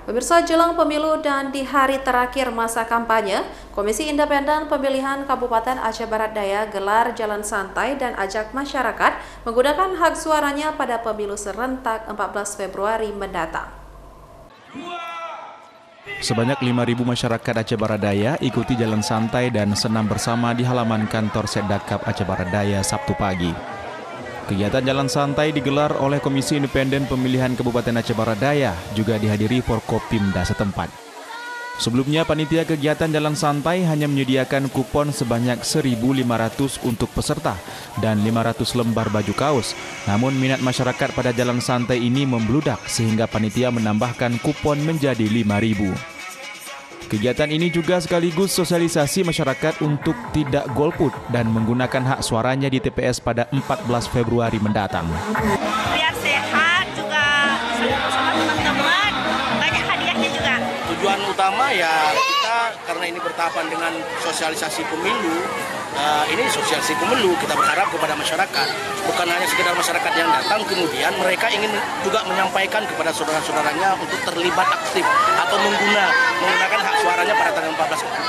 Pemirsa, jelang pemilu dan di hari terakhir masa kampanye, Komisi Independen Pemilihan Kabupaten Aceh Barat Daya gelar jalan santai dan ajak masyarakat menggunakan hak suaranya pada pemilu serentak 14 Februari mendatang. Sebanyak 5.000 masyarakat Aceh Barat Daya ikuti jalan santai dan senam bersama di halaman kantor Setdakap Aceh Barat Daya Sabtu pagi. Kegiatan jalan santai digelar oleh Komisi Independen Pemilihan Kabupaten Aceh Barat Daya, juga dihadiri Forkopimda setempat. Sebelumnya, panitia kegiatan jalan santai hanya menyediakan kupon sebanyak 1.500 untuk peserta dan 500 lembar baju kaos. Namun minat masyarakat pada jalan santai ini membludak sehingga panitia menambahkan kupon menjadi 5.000. Kegiatan ini juga sekaligus sosialisasi masyarakat untuk tidak golput dan menggunakan hak suaranya di TPS pada 14 Februari mendatang. Biar sehat juga sama teman-teman, banyak hadiahnya juga. Tujuan utama ya kita karena ini bertahapan dengan sosialisasi pemilu, ini sosialisasi pemilu kita berharap kepada masyarakat, bukan hanya sekedar masyarakat yang datang, kemudian mereka ingin juga menyampaikan kepada saudara-saudaranya untuk terlibat aktif atau menggunakan hak suaranya pada tanggal 14 depan.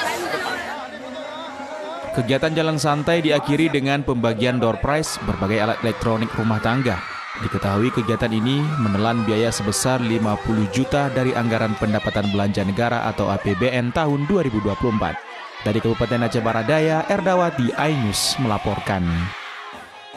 Kegiatan jalan santai diakhiri dengan pembagian door prize berbagai alat elektronik rumah tangga. Diketahui kegiatan ini menelan biaya sebesar 50 juta dari anggaran pendapatan belanja negara atau APBN tahun 2024. Dari Kabupaten Aceh Barat Daya, Erdawati, iNews melaporkan.